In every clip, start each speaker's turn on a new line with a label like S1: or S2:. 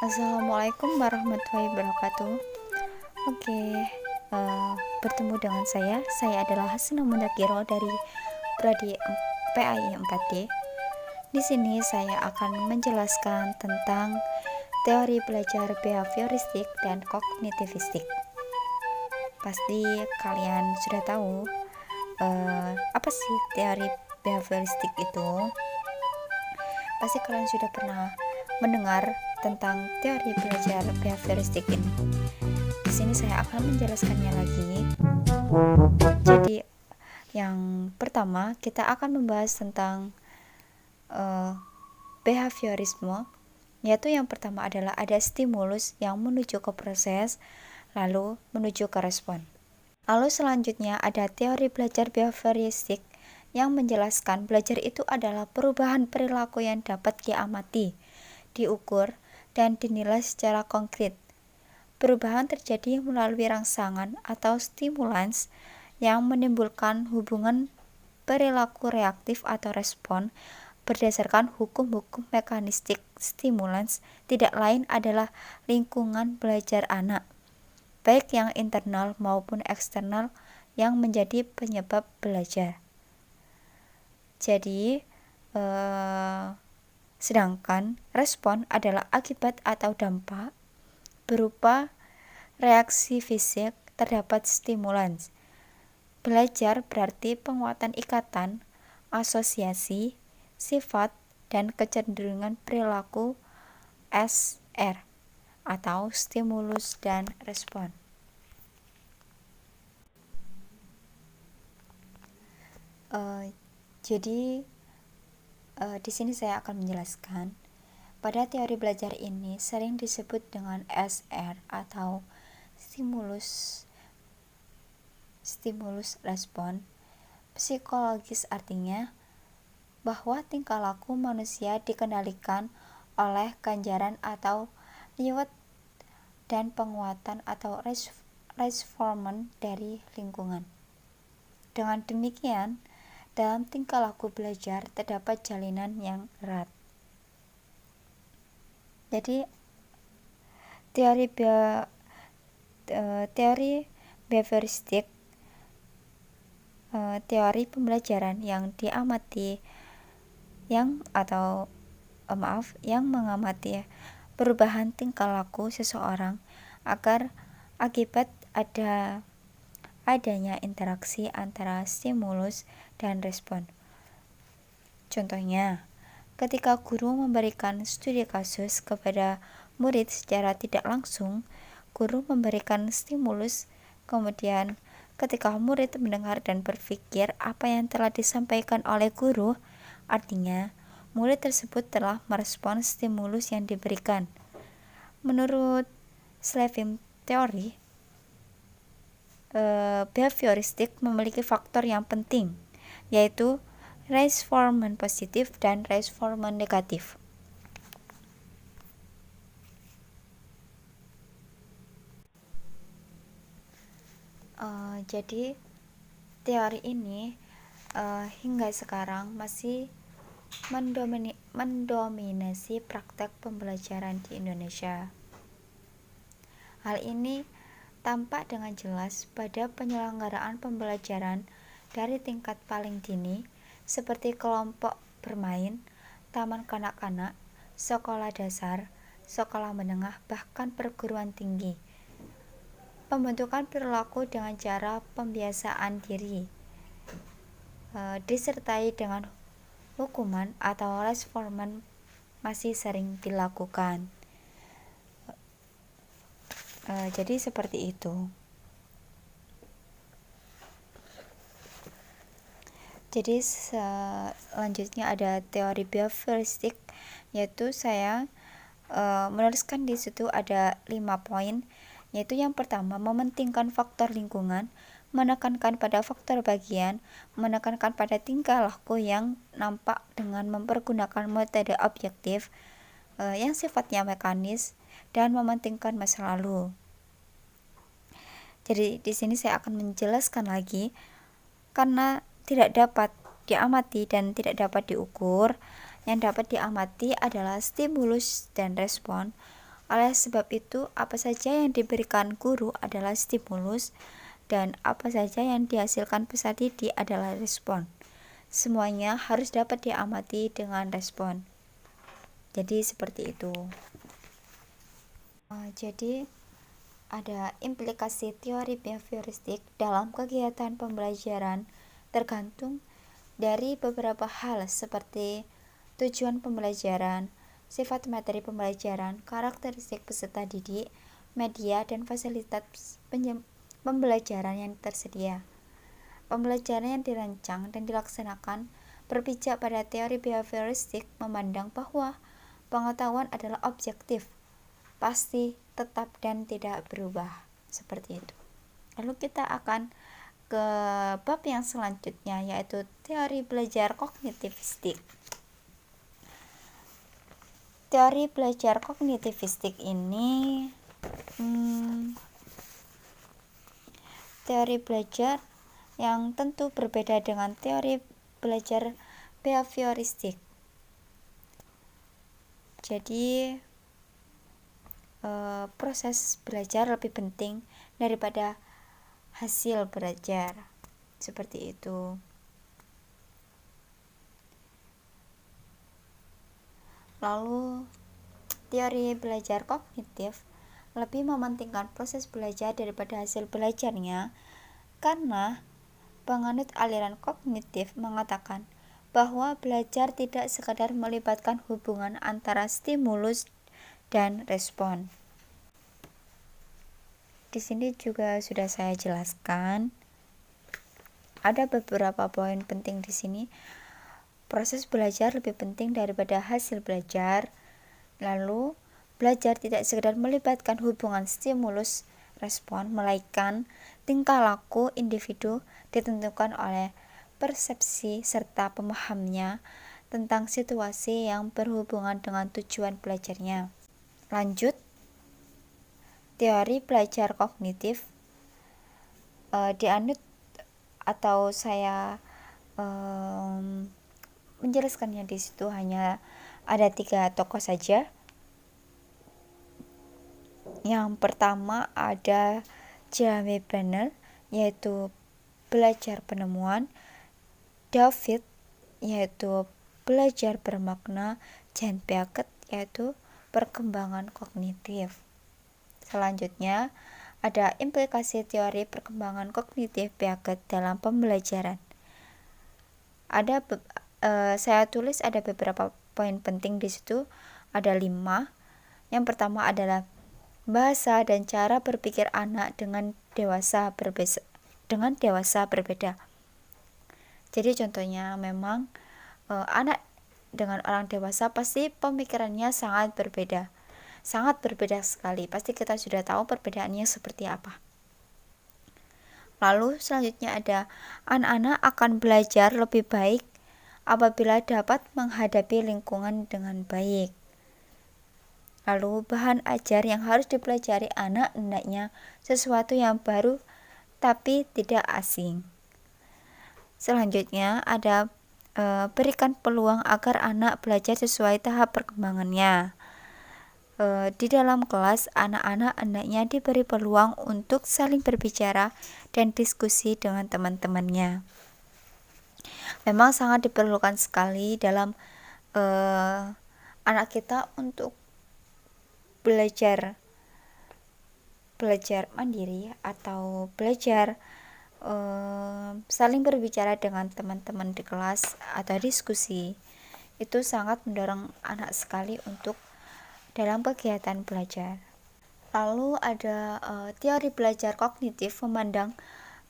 S1: Assalamualaikum warahmatullahi wabarakatuh. Oke, bertemu dengan saya adalah Hasna Mundakiro dari Prodi PAI 4D. Di sini saya akan menjelaskan tentang teori belajar behavioristik dan kognitivistik. Pasti kalian sudah tahu apa sih teori behavioristik itu. Pasti kalian sudah pernah mendengar tentang teori belajar behavioristik ini. Di sini saya akan menjelaskannya lagi. Jadi, yang pertama kita akan membahas tentang behaviorisme, yaitu yang pertama adalah ada stimulus yang menuju ke proses, lalu menuju ke respon. Lalu selanjutnya ada teori belajar behavioristik yang menjelaskan belajar itu adalah perubahan perilaku yang dapat diamati, diukur, dan dinilai secara konkret. Perubahan terjadi melalui rangsangan atau stimulans yang menimbulkan hubungan perilaku reaktif atau respon berdasarkan hukum-hukum mekanistik. Stimulans tidak lain adalah lingkungan belajar anak, baik yang internal maupun eksternal, yang menjadi penyebab belajar. Jadi, sedangkan respon adalah akibat atau dampak berupa reaksi fisik terhadap stimulans. Belajar berarti penguatan ikatan, asosiasi, sifat, dan kecenderungan perilaku SR atau stimulus dan respon. Jadi di sini saya akan menjelaskan. Pada teori belajar ini sering disebut dengan SR atau stimulus respon psikologis, artinya bahwa tingkah laku manusia dikendalikan oleh ganjaran atau reward dan penguatan atau reinforcement dari lingkungan. Dengan demikian, dalam tingkah laku belajar terdapat jalinan yang erat. Jadi teori behavioristik, teori pembelajaran yang diamati yang mengamati perubahan tingkah laku seseorang agar akibat adanya interaksi antara stimulus dan respon. Contohnya, ketika guru memberikan studi kasus kepada murid secara tidak langsung, guru memberikan stimulus, kemudian ketika murid mendengar dan berpikir apa yang telah disampaikan oleh guru, artinya murid tersebut telah merespon stimulus yang diberikan. Menurut Slevin teori, behavioristik memiliki faktor yang penting, yaitu reinforcement positif dan reinforcement negatif. Jadi teori ini hingga sekarang masih mendominasi praktek pembelajaran di Indonesia. Hal ini tampak dengan jelas pada penyelenggaraan pembelajaran dari tingkat paling dini seperti kelompok bermain, taman kanak-kanak, sekolah dasar, sekolah menengah, bahkan perguruan tinggi. Pembentukan perilaku dengan cara pembiasaan diri disertai dengan hukuman atau reinforcement masih sering dilakukan. Jadi seperti itu. Jadi selanjutnya ada teori behavioristik, yaitu saya menuliskan di situ ada 5 poin, yaitu yang pertama mementingkan faktor lingkungan, menekankan pada faktor bagian, menekankan pada tingkah laku yang nampak dengan mempergunakan metode objektif yang sifatnya mekanis, dan mementingkan masa lalu. Jadi di sini saya akan menjelaskan lagi, karena tidak dapat diamati dan tidak dapat diukur. Yang dapat diamati adalah stimulus dan respon, Oleh sebab itu, apa saja yang diberikan guru adalah stimulus dan apa saja yang dihasilkan peserta didik adalah respon. Semuanya harus dapat diamati dengan respon. Jadi seperti itu. Jadi ada implikasi teori behavioristik dalam kegiatan pembelajaran tergantung dari beberapa hal seperti tujuan pembelajaran, sifat materi pembelajaran, karakteristik peserta didik, media, dan fasilitas pembelajaran yang tersedia. Pembelajaran yang dirancang dan dilaksanakan berpijak pada teori behavioristik memandang bahwa pengetahuan adalah objektif, pasti, tetap, dan tidak berubah. Seperti itu. Lalu kita akan ke bab yang selanjutnya, yaitu teori belajar kognitivistik. Teori belajar kognitivistik ini teori belajar yang tentu berbeda dengan teori belajar behavioristik. Jadi proses belajar lebih penting daripada hasil belajar. Seperti itu. Lalu teori belajar kognitif lebih mementingkan proses belajar daripada hasil belajarnya, karena penganut aliran kognitif mengatakan bahwa belajar tidak sekadar melibatkan hubungan antara stimulus dan respon. Di sini juga sudah saya jelaskan. Ada beberapa poin penting di sini. Proses belajar lebih penting daripada hasil belajar. Lalu, belajar tidak sekedar melibatkan hubungan stimulus respon, melainkan tingkah laku individu ditentukan oleh persepsi serta pemahamnya tentang situasi yang berhubungan dengan tujuan belajarnya. Lanjut, teori belajar kognitif dianut atau saya menjelaskannya di situ hanya ada 3 tokoh saja. Yang pertama ada Jeremy Brenner, yaitu belajar penemuan, David, yaitu belajar bermakna, Jan Beckett, yaitu perkembangan kognitif. Selanjutnya ada implikasi teori perkembangan kognitif Beckett dalam pembelajaran. Saya tulis ada beberapa poin penting di situ, ada 5. Yang pertama adalah bahasa dan cara berpikir anak dengan dewasa berbeda. Jadi contohnya memang anak dengan orang dewasa pasti pemikirannya sangat berbeda sekali. Pasti kita sudah tahu perbedaannya seperti apa. Lalu selanjutnya ada anak-anak akan belajar lebih baik apabila dapat menghadapi lingkungan dengan baik. Lalu bahan ajar yang harus dipelajari anak hendaknya sesuatu yang baru tapi tidak asing. Selanjutnya ada berikan peluang agar anak belajar sesuai tahap perkembangannya. Di dalam kelas, anak-anak hendaknya diberi peluang untuk saling berbicara dan diskusi dengan teman-temannya. Memang sangat diperlukan sekali dalam anak kita untuk belajar mandiri atau belajar saling berbicara dengan teman-teman di kelas atau diskusi. Itu sangat mendorong anak sekali untuk dalam kegiatan belajar. Lalu ada teori belajar kognitif memandang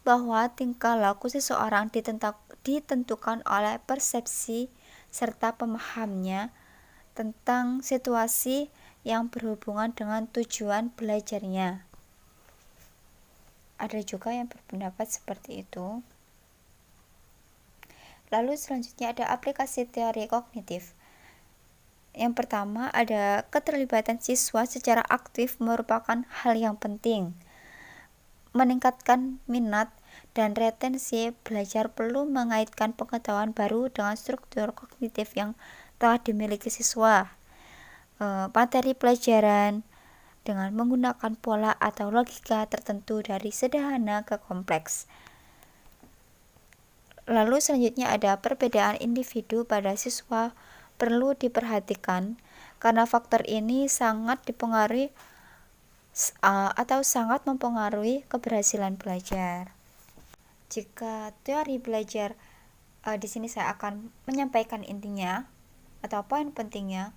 S1: bahwa tingkah laku seseorang ditentukan oleh persepsi serta pemahamnya tentang situasi yang berhubungan dengan tujuan belajarnya. Ada juga yang berpendapat seperti itu. Lalu selanjutnya ada aplikasi teori kognitif. Yang pertama ada keterlibatan siswa secara aktif merupakan hal yang penting. Meningkatkan minat dan retensi belajar perlu mengaitkan pengetahuan baru dengan struktur kognitif yang telah dimiliki siswa. Materi pelajaran dengan menggunakan pola atau logika tertentu dari sederhana ke kompleks. Lalu selanjutnya ada perbedaan individu pada siswa perlu diperhatikan karena faktor ini sangat dipengaruhi atau sangat mempengaruhi keberhasilan belajar. Jika teori belajar di sini saya akan menyampaikan intinya atau poin pentingnya.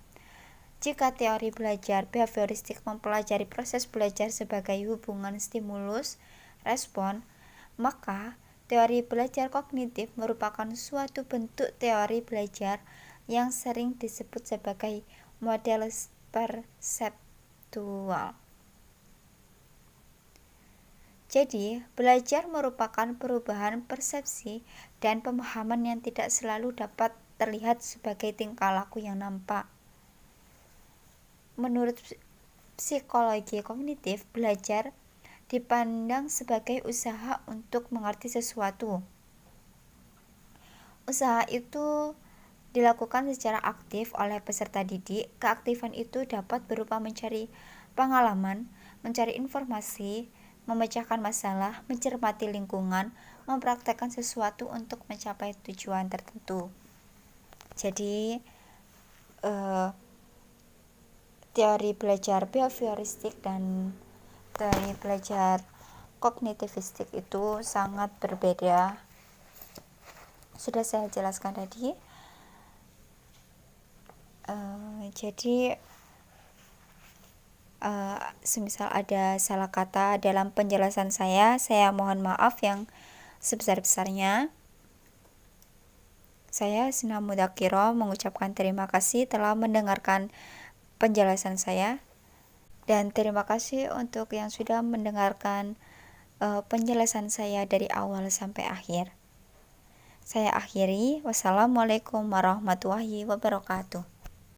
S1: Jika teori belajar behavioristik mempelajari proses belajar sebagai hubungan stimulus respon, maka teori belajar kognitif merupakan suatu bentuk teori belajar yang sering disebut sebagai model perseptual. Jadi, belajar merupakan perubahan persepsi dan pemahaman yang tidak selalu dapat terlihat sebagai tingkah laku yang nampak. Menurut psikologi kognitif, belajar dipandang sebagai usaha untuk mengerti sesuatu. Usaha itu dilakukan secara aktif oleh peserta didik. Keaktifan itu dapat berupa mencari pengalaman, mencari informasi, memecahkan masalah, mencermati lingkungan, mempraktekkan sesuatu untuk mencapai tujuan tertentu. Jadi, teori belajar behavioristik dan teori belajar kognitivistik itu sangat berbeda. Sudah saya jelaskan tadi. Jadi, semisal ada salah kata dalam penjelasan saya mohon maaf yang sebesar-besarnya. Saya Sina Mudakiro mengucapkan terima kasih telah mendengarkan penjelasan saya, dan terima kasih untuk yang sudah mendengarkan penjelasan saya dari awal sampai akhir. Saya akhiri. Wassalamualaikum warahmatullahi wabarakatuh.